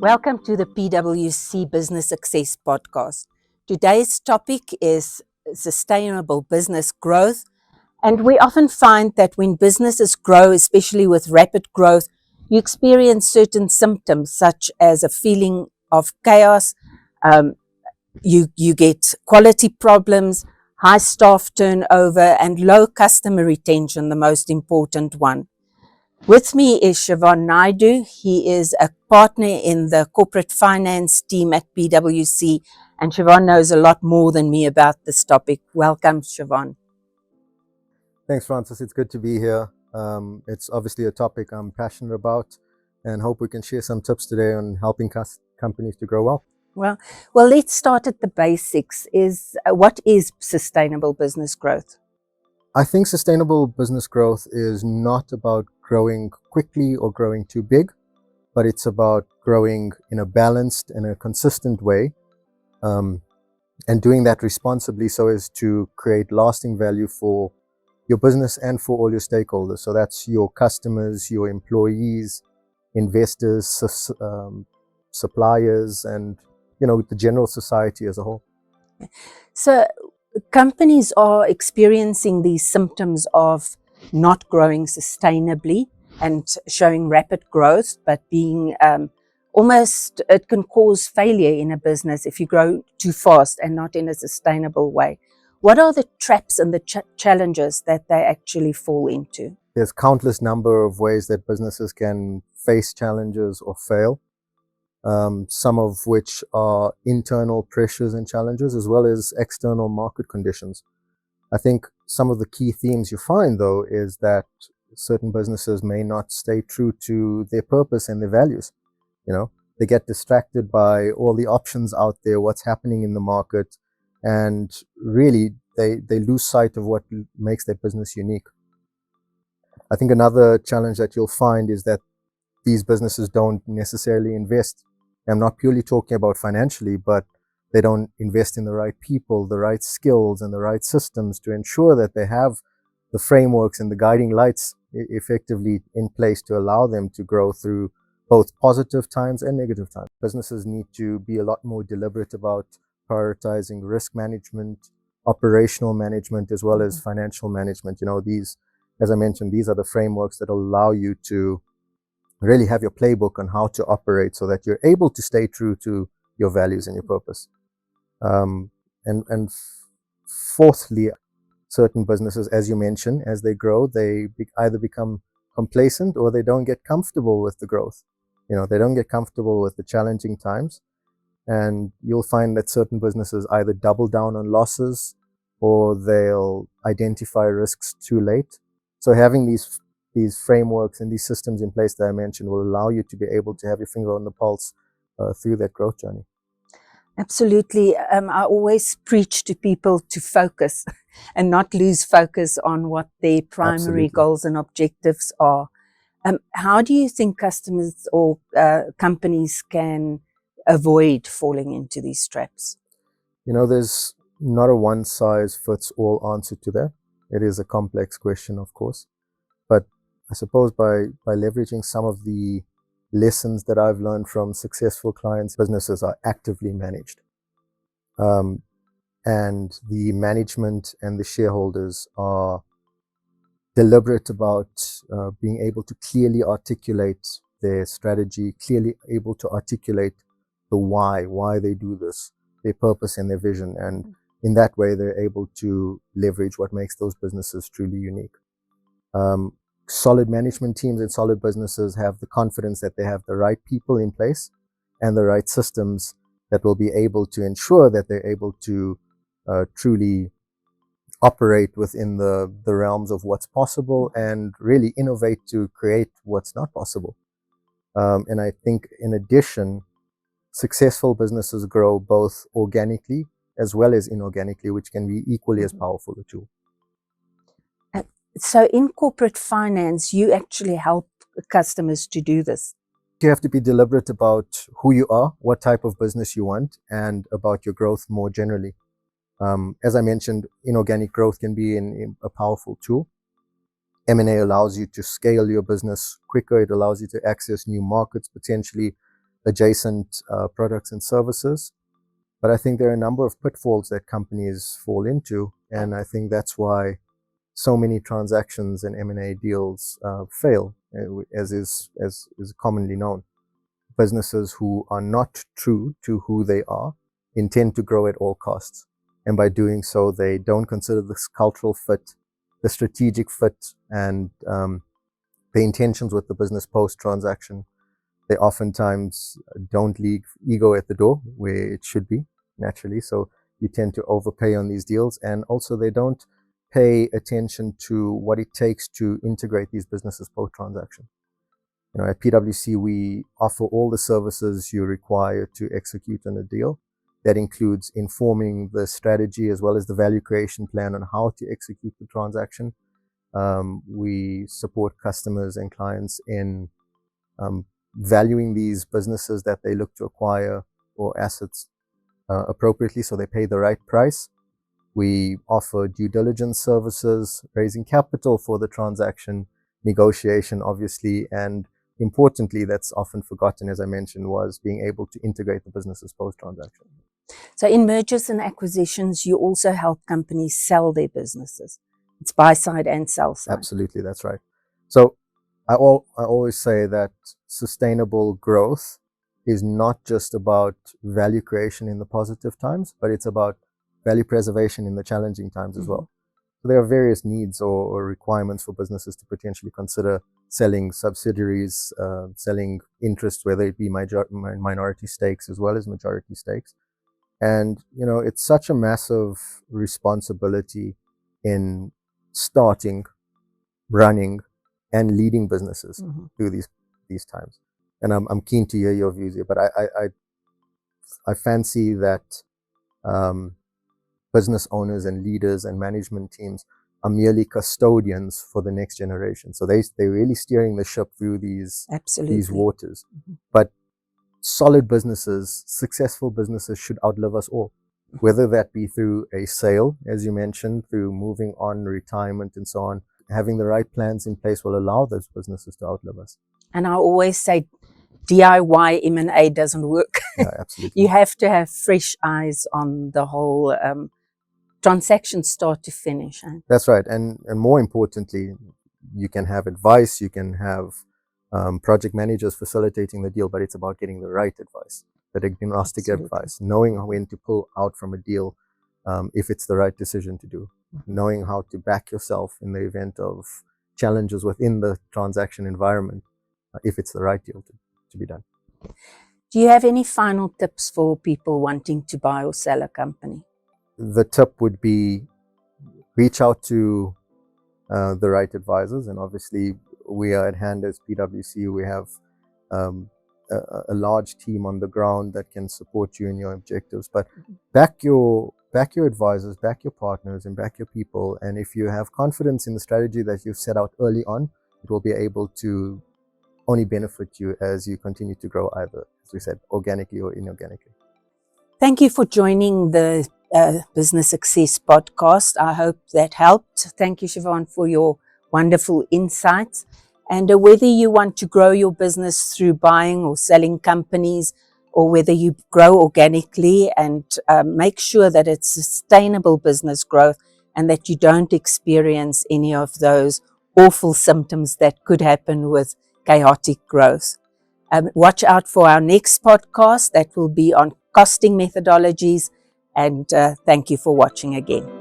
Welcome to the PwC Business Success Podcast. Today's topic is sustainable business growth. And we often find that when businesses grow, especially with rapid growth, you experience certain symptoms such as a feeling of chaos. You get quality problems, high staff turnover, and low customer retention, the most important one. With me is Sheivaan Naidoo. He is a partner in the Corporate Finance team at PwC, and Sheivaan knows a lot more than me about this topic. Welcome, Sheivaan. Thanks, Frances. It's good to be here. It's obviously a topic I'm passionate about and hope we can share some tips today on helping companies to grow well. Well, let's start at the basics. What is sustainable business growth? I think sustainable business growth is not about growing quickly or growing too big, but it's about growing in a balanced and a consistent way, and doing that responsibly so as to create lasting value for your business and for all your stakeholders. So that's your customers, your employees, investors, suppliers, and the general society as a whole. So companies are experiencing these symptoms of not growing sustainably and showing rapid growth, but being it can cause failure in a business if you grow too fast and not in a sustainable way. What are the traps and the challenges that they actually fall into? There's countless number of ways that businesses can face challenges or fail, some of which are internal pressures and challenges as well as external market conditions. I think some of the key themes you find, though, is that certain businesses may not stay true to their purpose and their values. They get distracted by all the options out there, what's happening in the market, and really they lose sight of what makes their business unique. I think another challenge that you'll find is that these businesses don't necessarily invest. I'm not purely talking about financially, but they don't invest in the right people, the right skills, and the right systems to ensure that they have the frameworks and the guiding lights effectively in place to allow them to grow through both positive times and negative times. Businesses need to be a lot more deliberate about prioritizing risk management, operational management, as well as financial management. These, as I mentioned, these are the frameworks that allow you to really have your playbook on how to operate so that you're able to stay true to your values and your purpose. And fourthly, certain businesses, as you mentioned, as they grow, they either become complacent or they don't get comfortable with the growth. They don't get comfortable with the challenging times. And you'll find that certain businesses either double down on losses or they'll identify risks too late. So having these frameworks and these systems in place that I mentioned will allow you to be able to have your finger on the pulse through that growth journey. Absolutely. I always preach to people to focus and not lose focus on what their primary goals and objectives are. How do you think customers or companies can avoid falling into these traps? There's not a one-size-fits-all answer to that. It is a complex question, of course. But I suppose by leveraging some of the lessons that I've learned from successful clients, businesses are actively managed. And the management and the shareholders are deliberate about being able to clearly articulate their strategy, clearly able to articulate the why they do this, their purpose and their vision. And in that way, they're able to leverage what makes those businesses truly unique. Solid management teams and solid businesses have the confidence that they have the right people in place and the right systems that will be able to ensure that they're able to truly operate within the realms of what's possible and really innovate to create what's not possible. And I think in addition, successful businesses grow both organically as well as inorganically, which can be equally as powerful a tool. So in corporate finance, you actually help customers to do this. You have to be deliberate about who you are, what type of business you want, and about your growth more generally. As I mentioned, inorganic growth can be a powerful tool. M&A allows you to scale your business quicker. It allows you to access new markets potentially. adjacent products and services. But I think there are a number of pitfalls that companies fall into, and I think that's why so many transactions and M&A deals fail, as is commonly known. Businesses who are not true to who they are intend to grow at all costs, and by doing so, they don't consider the cultural fit, the strategic fit, and the intentions with the business post-transaction. They oftentimes don't leave ego at the door where it should be, naturally. So you tend to overpay on these deals. And also they don't pay attention to what it takes to integrate these businesses post-transaction. At PwC, we offer all the services you require to execute on a deal. That includes informing the strategy as well as the value creation plan on how to execute the transaction. We support customers and clients in valuing these businesses that they look to acquire or assets appropriately so they pay the right price. We offer due diligence services, raising capital for the transaction, negotiation, obviously, and importantly, that's often forgotten, as I mentioned, was being able to integrate the businesses post-transaction. So in mergers and acquisitions, you also help companies sell their businesses. It's buy side and sell side. Absolutely, that's right. So I always say that sustainable growth is not just about value creation in the positive times, but it's about value preservation in the challenging times as well. So there are various needs or requirements for businesses to potentially consider selling subsidiaries, selling interests, whether it be minority stakes as well as majority stakes. And, it's such a massive responsibility in starting, running, and leading businesses through these times. And I'm keen to hear your views here, but I fancy that business owners and leaders and management teams are merely custodians for the next generation. So they're really steering the ship through these waters. But solid businesses, successful businesses should outlive us all, whether that be through a sale, as you mentioned, through moving on, retirement, and so on. Having the right plans in place will allow those businesses to outlive us. And I always say DIY M&A doesn't work. Yeah, absolutely. You have to have fresh eyes on the whole transaction start to finish. That's right. And more importantly, you can have advice, you can have project managers facilitating the deal, but it's about getting the right advice, that agnostic advice, knowing when to pull out from a deal if it's the right decision to do, knowing how to back yourself in the event of challenges within the transaction environment if it's the right deal to be done. Do you have any final tips for people wanting to buy or sell a company? The tip would be reach out to the right advisors, and obviously we are at hand as PwC. We have a large team on the ground that can support you in your objectives, but back your advisors, back your partners, and back your people. And if you have confidence in the strategy that you've set out early on, it will be able to only benefit you as you continue to grow, either, as we said, organically or inorganically. Thank you for joining the Business Success podcast. I hope that helped. Thank you, Sheivaan, for your wonderful insights. And whether you want to grow your business through buying or selling companies, or whether you grow organically and make sure that it's sustainable business growth and that you don't experience any of those awful symptoms that could happen with chaotic growth. Watch out for our next podcast that will be on costing methodologies. And thank you for watching again.